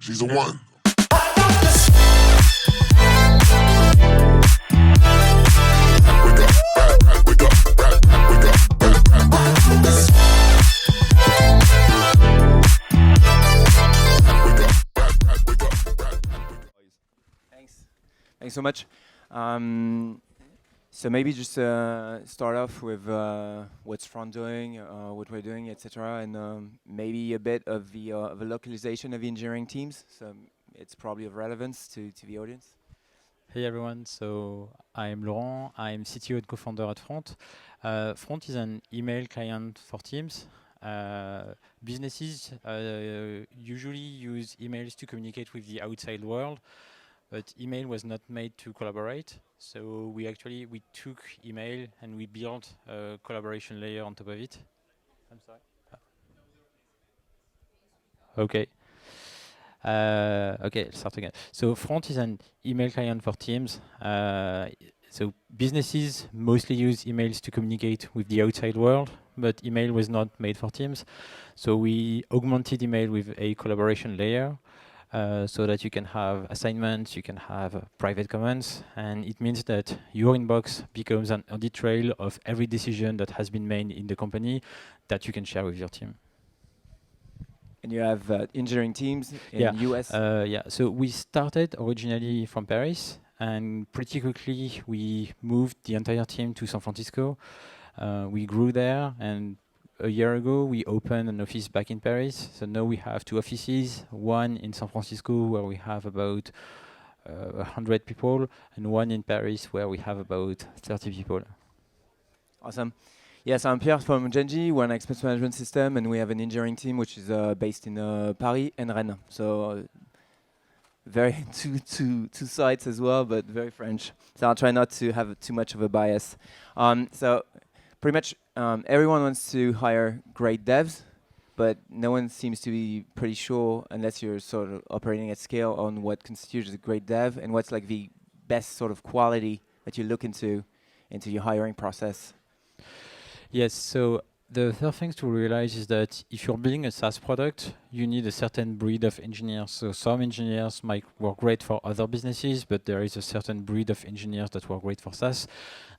She's a one. Thanks so much. So maybe just start off with what's Front doing, what we're doing, etc., and maybe a bit of the localization of the engineering teams. So it's probably of relevance to the audience. Hey everyone, so I'm Laurent, I'm CTO and co-founder at Front. Front is an email client for Teams. Businesses usually use emails to communicate with the outside world, but email was not made to collaborate. So we took email and we built a collaboration layer on top of it. I'm sorry. Okay. Okay, let's start again. So Front is an email client for Teams. So businesses mostly use emails to communicate with the outside world, but email was not made for Teams. So we augmented email with a collaboration layer so that you can have assignments, you can have private comments, and it means that your inbox becomes an audit trail of every decision that has been made in the company that you can share with your team. And you have engineering teams in US? Yeah, so we started originally from Paris, and pretty quickly we moved the entire team to San Francisco. We grew there, and a year ago we opened an office back in Paris. So now we have two offices, one in San Francisco where we have about 100 people, and one in Paris where we have about 30 people. Awesome. Yes, I'm Pierre from Genji. We're an expense management system, and we have an engineering team which is based in Paris and Rennes. So very two sides as well, but very French. So I'll try not to have too much of a bias. So pretty much everyone wants to hire great devs, but no one seems to be pretty sure, unless you're sort of operating at scale, on what constitutes a great dev and what's like the best sort of quality that you look into your hiring process. Yes, so the first thing to realize is that if you're building a SaaS product, you need a certain breed of engineers. So some engineers might work great for other businesses, but there is a certain breed of engineers that work great for SaaS.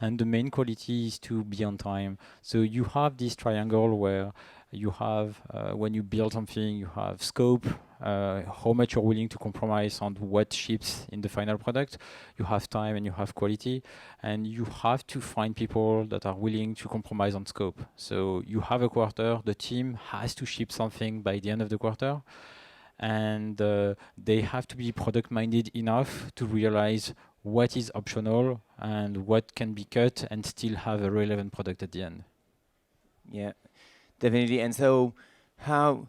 And the main quality is to be on time. So you have this triangle where you have, when you build something, you have scope, how much you're willing to compromise on what ships in the final product. You have time and you have quality, and you have to find people that are willing to compromise on scope. So you have a quarter, the team has to ship something by the end of the quarter, and they have to be product minded enough to realize what is optional and what can be cut and still have a relevant product at the end. Yeah, definitely. And so how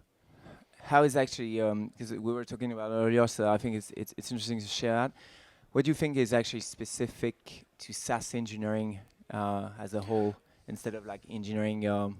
is actually, because we were talking about earlier, so I think it's interesting to share that. What do you think is actually specific to SaaS engineering as a whole, instead of like engineering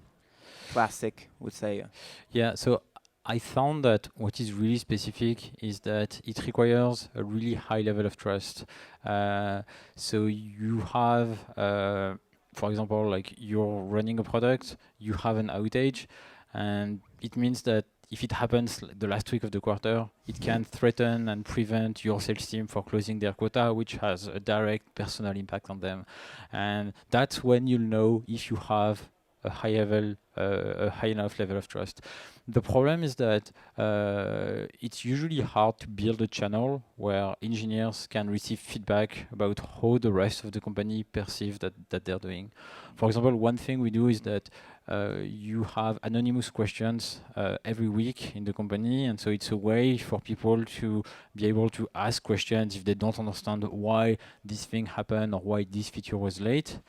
classic, would say? Yeah, so I found that what is really specific is that it requires a really high level of trust. So you have, for example, like you're running a product, you have an outage, and it means that if it happens the last week of the quarter, it can threaten and prevent your sales team for closing their quota, which has a direct personal impact on them. And that's when you'll know if you have a high enough level of trust. The problem is that it's usually hard to build a channel where engineers can receive feedback about how the rest of the company perceive that they're doing. For example, one thing we do is that you have anonymous questions every week in the company, and so it's a way for people to be able to ask questions if they don't understand why this thing happened or why this feature was late.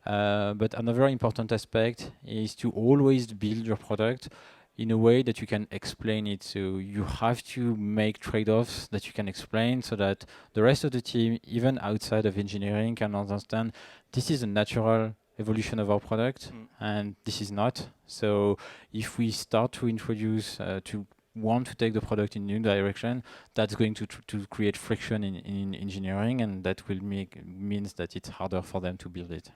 But another important aspect is to always build your product in a way that you can explain it. So you have to make trade-offs that you can explain so that the rest of the team, even outside of engineering, can understand this is a natural evolution of our product and this is not. So if we start to introduce, to want to take the product in a new direction, that's going to create friction in engineering, and that will means that it's harder for them to build it.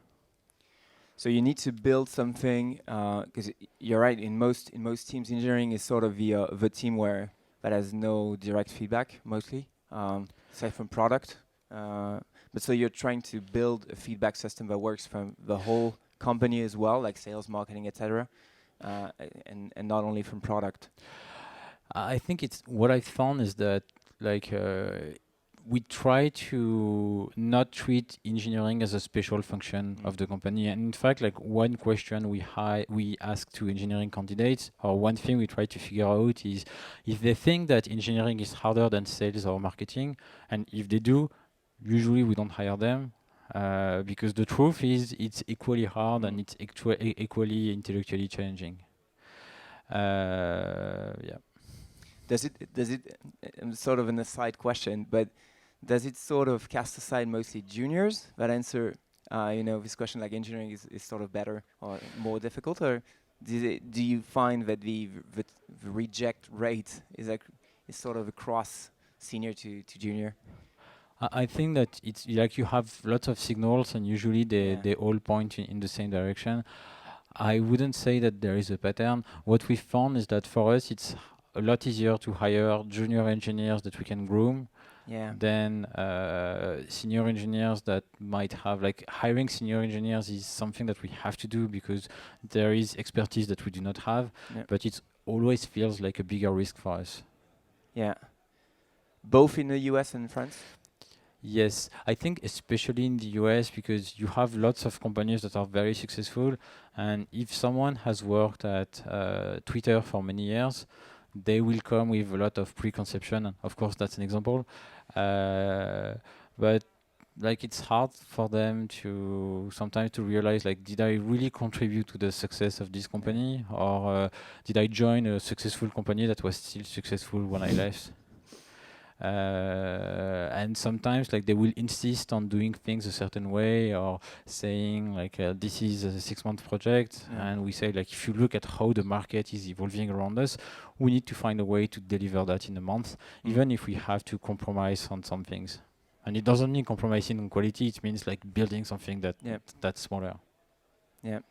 So you need to build something, because you're right. In most teams, engineering is sort of the team where but has no direct feedback mostly, aside from product. But so you're trying to build a feedback system that works from the whole company as well, like sales, marketing, etc., and not only from product. I think it's what I found is that like we try to not treat engineering as a special function of the company. And in fact, like one question we ask to engineering candidates, or one thing we try to figure out is if they think that engineering is harder than sales or marketing, and if they do, usually we don't hire them. Because the truth is it's equally hard and it's equally intellectually challenging. Yeah. Does it sort of an aside question, but does it sort of cast aside mostly juniors that answer, this question like engineering is sort of better or more difficult, or do you find that the reject rate is sort of across senior to junior? I think that it's like you have lots of signals and usually they all point in the same direction. I wouldn't say that there is a pattern. What we found is that for us it's a lot easier to hire junior engineers that we can groom than senior engineers that might have, like hiring senior engineers is something that we have to do because there is expertise that we do not have, but it always feels like a bigger risk for us. Yeah. Both in the US and France? Yes, I think especially in the US because you have lots of companies that are very successful, and if someone has worked at Twitter for many years, they will come with a lot of preconception. And of course, that's an example, but like it's hard for them to sometimes to realize like, did I really contribute to the success of this company, or did I join a successful company that was still successful when I left? And sometimes like they will insist on doing things a certain way or saying like this is a 6-month project, and we say like if you look at how the market is evolving around us, we need to find a way to deliver that in a month, even if we have to compromise on some things. And it doesn't mean compromising on quality, it means like building something that's smaller. Yeah.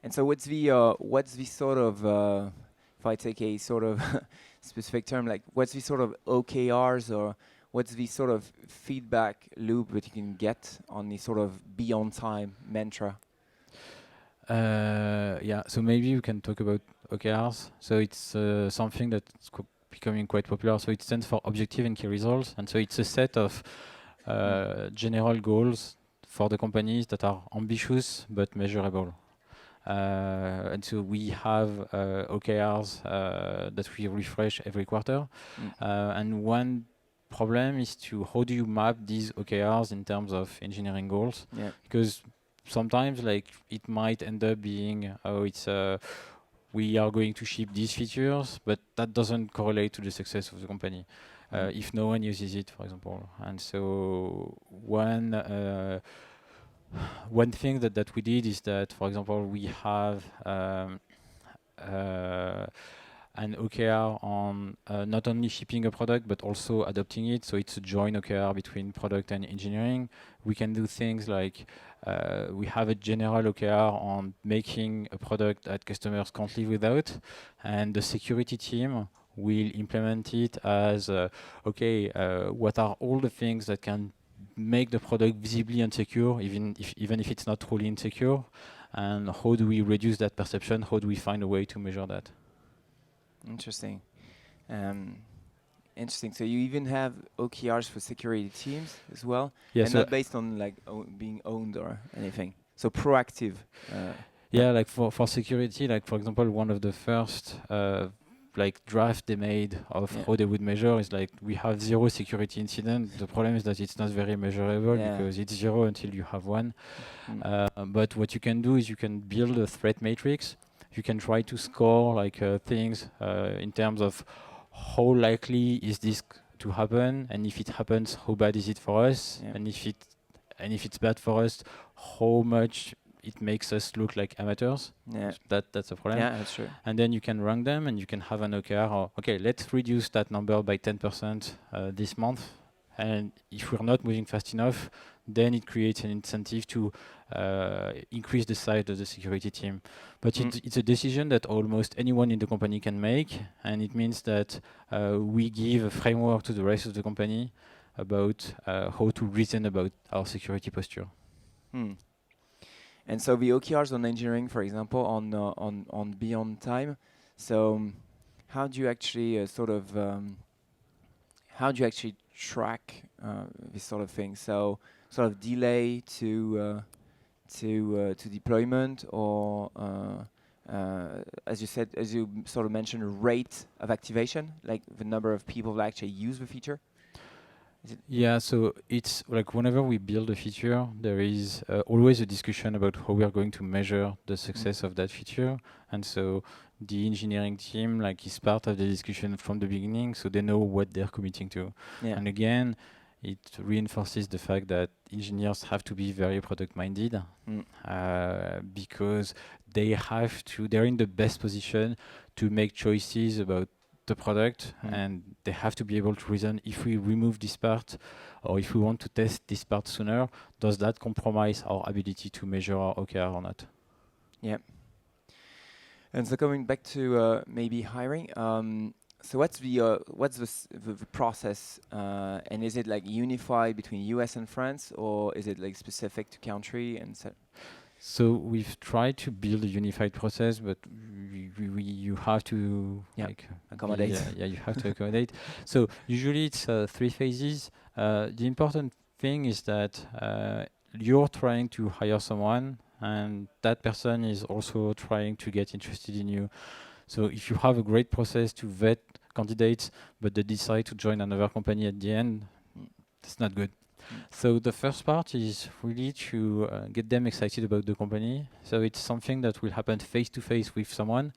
And so what's the sort of if I take a sort of specific term, like what's the sort of OKRs, or what's the sort of feedback loop that you can get on the sort of be on time mantra? Yeah, so maybe we can talk about OKRs. So it's something that's becoming quite popular. So it stands for Objective and Key Results. And so it's a set of general goals for the companies that are ambitious but measurable. And so we have OKRs that we refresh every quarter. And one problem is how do you map these OKRs in terms of engineering goals? Because sometimes like it might end up being, we are going to ship these features, but that doesn't correlate to the success of the company. If no one uses it, for example. And so one thing that we did is that, for example, we have an OKR on not only shipping a product but also adopting it. So it's a joint OKR between product and engineering. We can do things like we have a general OKR on making a product that customers can't live without, and the security team will implement it as what are all the things that can make the product visibly insecure, even if it's not truly insecure, and how do we reduce that perception? How do we find a way to measure that? Interesting. Interesting. So you even have OKRs for security teams as well, and not based on like being owned or anything. So proactive. Like for security, like for example, one of the first like draft they made of how they would measure is like we have 0 security incident. The problem is that it's not very measurable because it's 0 until you have one. But what you can do is you can build a threat matrix. You can try to score like things in terms of how likely is this to happen, and if it happens, how bad is it for us, and if it's bad for us, how much it makes us look like amateurs. That's a problem. Yeah, that's true. And then you can rank them, and you can have an OKR. Okay, let's reduce that number by 10% this month, And if we're not moving fast enough, then it creates an incentive to increase the size of the security team. But it's a decision that almost anyone in the company can make, and it means that we give a framework to the rest of the company about how to reason about our security posture. And so the OKRs on engineering, for example, on beyond time. So how do you actually how do you actually track this sort of thing? So sort of delay to deployment, or as you sort of mentioned, rate of activation, like the number of people that actually use the feature. Yeah, so it's like whenever we build a feature, there is always a discussion about how we are going to measure the success of that feature. And so the engineering team is part of the discussion from the beginning, so they know what they're committing to. Yeah. And again, it reinforces the fact that engineers have to be very product-minded because they're in the best position to make choices about the product, and they have to be able to reason, if we remove this part or if we want to test this part sooner, does that compromise our ability to measure our OKR or not? Yeah. And so coming back to maybe hiring, so what's the process, and is it like unified between US and France, or is it like specific to country? And so we've tried to build a unified process, but you have to accommodate. You have to accommodate. So usually it's 3 phases. The important thing is that you're trying to hire someone, and that person is also trying to get interested in you. So if you have a great process to vet candidates, but they decide to join another company at the end, that's not good. So the first part is really to get them excited about the company. So it's something that will happen face to face with someone,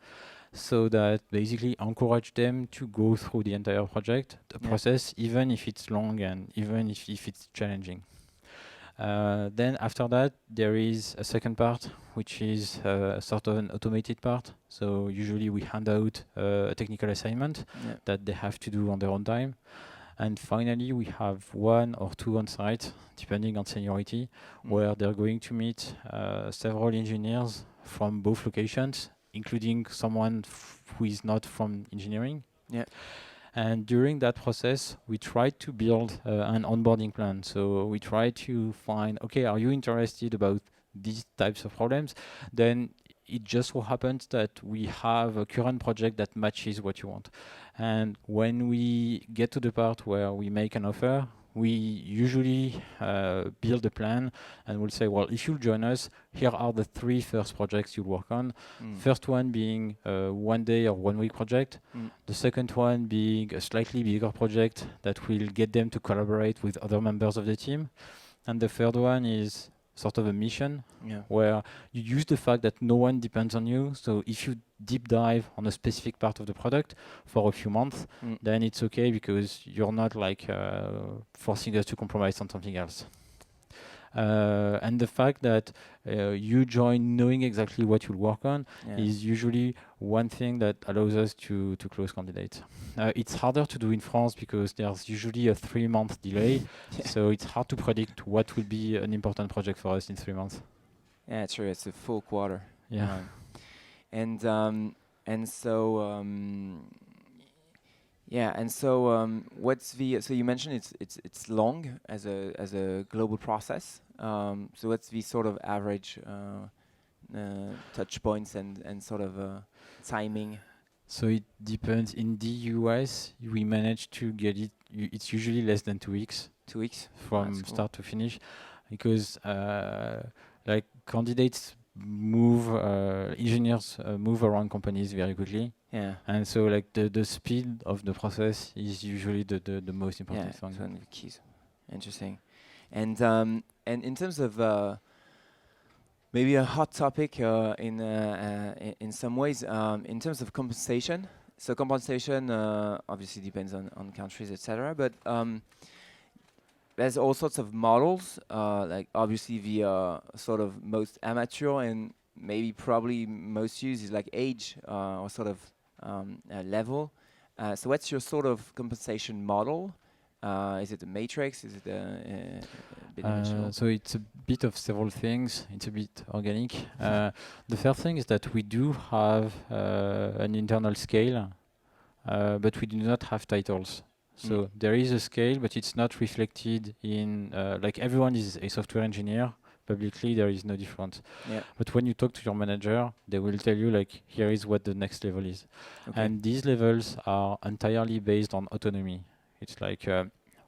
so that basically encourage them to go through the entire project, the process, even if it's long and even if it's challenging. Then after that, there is a second part, which is sort of an automated part. So usually we hand out a technical assignment that they have to do on their own time. And finally, we have 1 or 2 on site, depending on seniority, where they're going to meet several engineers from both locations, including someone who is not from engineering. Yeah. And during that process, we try to build an onboarding plan. So we try to find, okay, are you interested about these types of problems? Then it just so happens that we have a current project that matches what you want. And when we get to the part where we make an offer, we usually build a plan and we'll say, well, if you'll join us, here are the 3 first projects you'll work on. First one being a 1 day or 1 week project. The second one being a slightly bigger project that will get them to collaborate with other members of the team. And the third one is sort of a mission where you use the fact that no one depends on you. So if you deep dive on a specific part of the product for a few months, then it's okay, because you're not forcing us to compromise on something else. And the fact that you join knowing exactly what you'll work on is usually one thing that allows us to close candidates. It's harder to do in France because there's usually a 3-month delay. So it's hard to predict what will be an important project for us in 3 months. Yeah, true. It's a full quarter. Yeah. And so what's the so you mentioned it's long as a global process. So what's the sort of average touch points and sort of timing? So it depends. In the US, we manage to get it. It's usually less than 2 weeks. 2 weeks from start to finish, because candidates move, engineers move around companies very quickly. Yeah. And so the speed of the process is usually the most important thing. Yeah, one of the keys. Interesting. And in terms of maybe a hot topic in some ways, in terms of compensation. So compensation obviously depends on countries, etc. But there's all sorts of models. Like obviously the sort of most amateur and maybe probably most used is like age or sort of level. So what's your sort of compensation model? Is it a matrix? Is it a bidimensional? So it's a bit of several things. It's a bit organic. The first thing is that we do have an internal scale, but we do not have titles. So there is a scale, but it's not reflected in, like everyone is a software engineer. Publicly, there is no difference. Yeah. But when you talk to your manager, they will tell you, like, here is what the next level is. Okay. And these levels are entirely based on autonomy. It's like,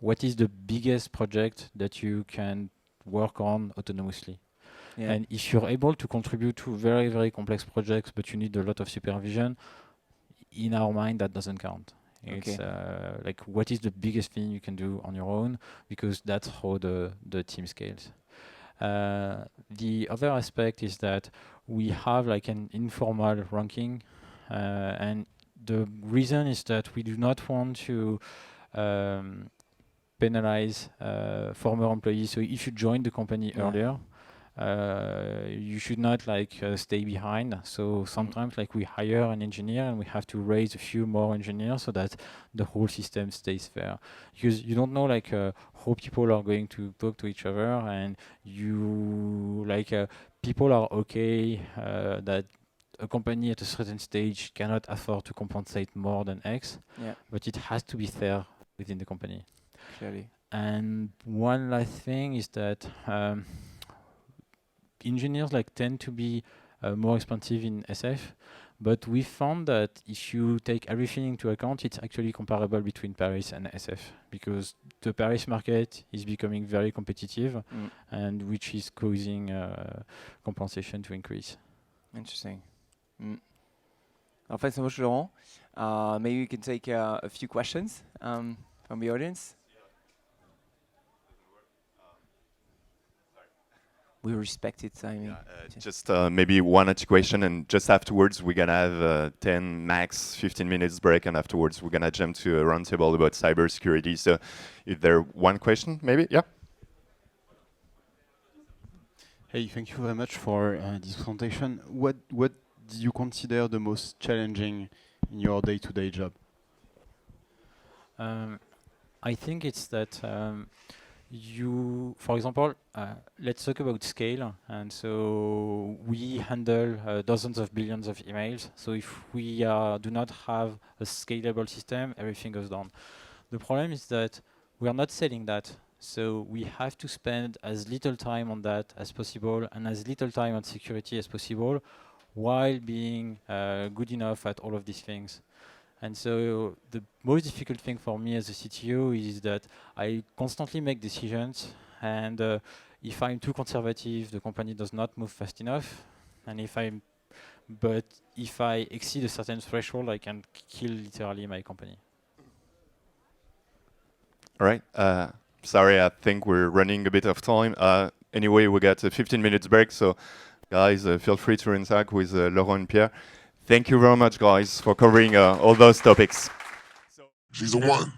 what is the biggest project that you can work on autonomously? Yeah. And if you're able to contribute to very, very complex projects, but you need a lot of supervision, in our mind, that doesn't count. Okay. It's like, what is the biggest thing you can do on your own? Because that's how the team scales. The other aspect is that we have like an informal ranking, and the reason is that we do not want to penalize former employees. So if you join the company earlier, you should not like stay behind. So sometimes like we hire an engineer and we have to raise a few more engineers so that the whole system stays fair. Because you don't know like how people are going to talk to each other, and you like people are okay that a company at a certain stage cannot afford to compensate more than X, but it has to be fair within the company. Clearly. And one last thing is that engineers like tend to be more expensive in SF, but we found that if you take everything into account, it's actually comparable between Paris and SF, because the Paris market is becoming very competitive, and which is causing compensation to increase. Interesting. Thanks so much, Laurent. Maybe we can take a few questions from the audience. We respect it. I mean, just maybe one or two question, and just afterwards we're gonna have 10 max 15 minutes break, and afterwards we're gonna jump to a roundtable about cybersecurity. So, if there one question, maybe, yeah. Hey, thank you very much for this presentation. What do you consider the most challenging in your day-to-day job? I think it's that for example, let's talk about scale. And so we handle dozens of billions of emails. So if we do not have a scalable system, everything goes down. The problem is that we are not selling that. So we have to spend as little time on that as possible, and as little time on security as possible, while being good enough at all of these things. And so the most difficult thing for me as a CTO is that I constantly make decisions, and if I'm too conservative, the company does not move fast enough. And if I exceed a certain threshold, I can kill literally my company. All right. Sorry, I think we're running a bit of time. Anyway, we got a 15 minutes break, so guys, feel free to interact with Laurent and Pierre. Thank you very much, guys, for covering all those topics. She's a one.